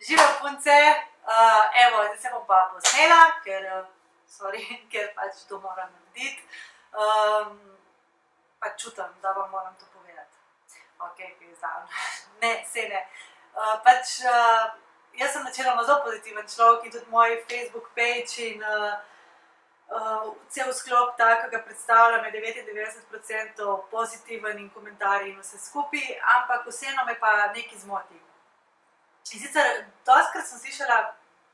Živijo punce, evo, zdaj se bom pa posnela, ker pač to moram narediti. Pač čutim, da vam moram to povedati. Ok, kaj zdaj. Ne, sej ne. Pač, jaz sem načeloma zelo pozitiven človek in tudi moj Facebook page in cel sklop tako, ga predstavljam, je 99% pozitiven in komentarji in vse skupaj, ampak vseeno me pa nekaj zmoti. In sicer, dostikrat sem slišala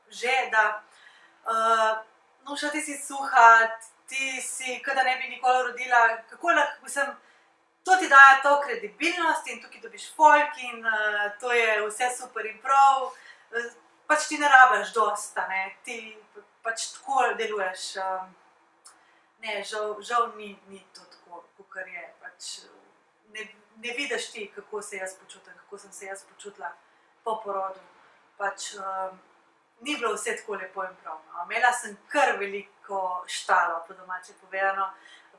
že, da Nuša, ti si suha, ti si, kot da ne bi nikoli rodila, kako lahko, mislim, to ti daje to kredibilnost in tukaj dobiš folk in to je vse super in prav, pač ti ne rabiš dosta, ne, ti pač tako deluješ. Ne, žal ni to tako, kakor je, pač ne vidiš ti, kako se jaz počutim, kako sem se jaz počutila po porodu, pač ni bilo vse tako lepo in prav. Imela sem kar veliko štalo, po domače povedano,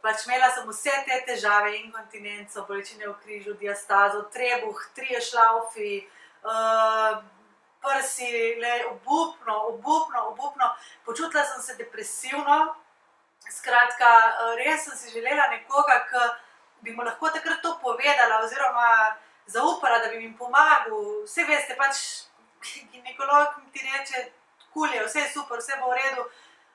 pač imela sem vse te težave, inkontinenco, bolečine v križu, diastazo, trebuh, 3 šlaufi, prsi, obupno, počutila sem se depresivno, skratka, res sem si želela nekoga, ki bi mu lahko takrat to povedala oziroma zaupala, da bi mi pomagal. Vse veste, pač ginekolog ti reče, kul je, vse je super, vse bo v redu,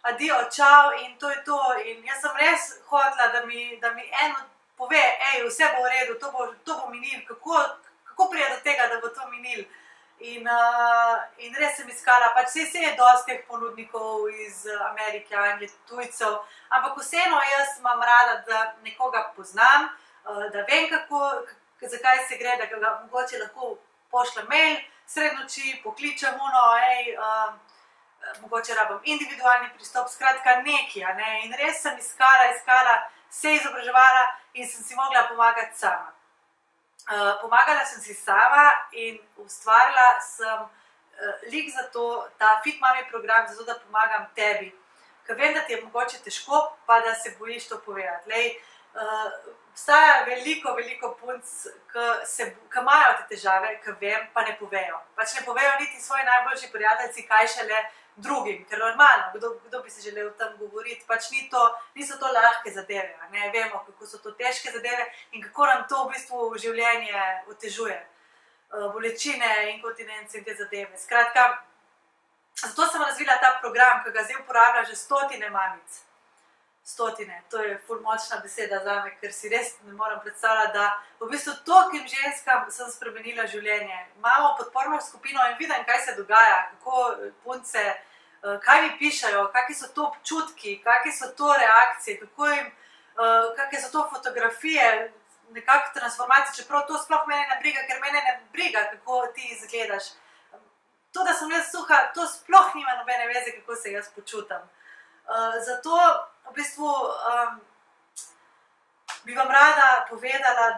adijo, čau in to je to. In jaz sem res hotela, da mi eno pove, vse bo v redu, to bo minil, kako pride do tega, da bo to minil. In res sem iskala, pač se je dosti teh ponudnikov iz Amerike, Anglije, tujcev, ampak vseeno jaz imam rada, da nekoga poznam, da vem, zakaj se gre, da ga mogoče lahko pošljem mail, sred noči, pokličem mogoče rabim individualni pristop, skratka nekaj, a ne, in res sem iskala, se izobraževala in sem si mogla pomagati sama. Pomagala sem si sama in ustvarila sem lik za to, ta Fit Mami program, zato da pomagam tebi, ker vem, da ti je mogoče težko, pa da se bojiš to povedati. Lej, obstaja veliko punc, ki imajo te težave, ki vem, pa ne povejo. Pač ne povejo niti svoji najboljši prijateljci, kaj šele drugim, ker normalno, kdo bi se želel o tem govoriti, pač niso to lahke zadeve, ne vemo, kako so to težke zadeve in kako nam to v bistvu življenje otežuje. Bolečine, inkontinence in te zadeve. Skratka, zato sem razvila ta program, ki ga zdaj uporablja že stotine mamic. Stotine, to je ful močna beseda zame, ker si res ne morem predstavljati, da v bistvu tolikim ženskam sem spremenila življenje. Imamo podporno skupino in vidim, kaj se dogaja, kako punce, kaj mi pišajo, kakšni so to občutki, kakšne so to reakcije, kakšne so to fotografije, nekako transformacije, čeprav to sploh mene ne briga, ker mene ne briga, kako ti izgledaš. To, da sem jaz suha, to sploh nima nobene veze, kako se jaz počutam. Zato v bistvu bi vam rada povedala,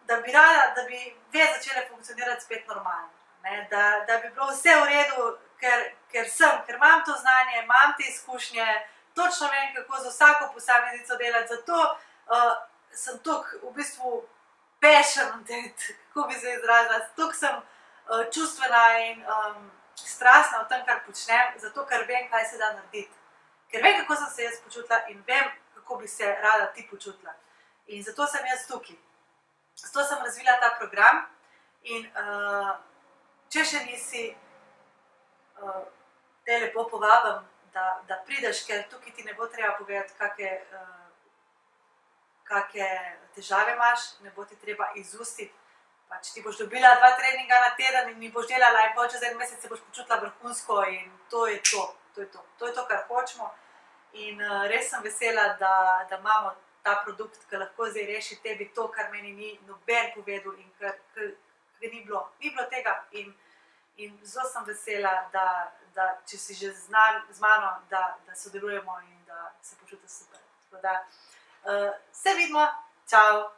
da bi rada, da bi ve začele funkcionirati spet normalno. Da bi bilo vse v redu, ker imam to znanje, imam te izkušnje, točno vem, kako za vsako posameznico delati, zato sem tukaj v bistvu passionate, kako bi se izrazila, tukaj sem čustvena in strastna v tem, kar počnem, zato ker vem, kaj se da narediti. Ker vem, kako sem se jaz počutila in vem, kako bi se rada ti počutila. In zato sem jaz tukaj. Zato sem razvila ta program in če še nisi, te lepo povabim, da prideš, ker tukaj ti ne bo treba povedati, kakšne težave imaš, ne bo ti treba izustiti. Pač ti boš dobila 2 treninga na teden in mi boš delala in pol čez 1 mesec se boš počutila vrhunsko in to je to. To je to, kar hočemo. In res sem vesela, da imamo ta produkt, ki lahko zdaj reši tebi to, kar meni ni noben povedal in ker ni bilo tega. In zelo sem vesela, da če si že z mano, da sodelujemo in da se počutim super. Tako da, se vidimo, čau!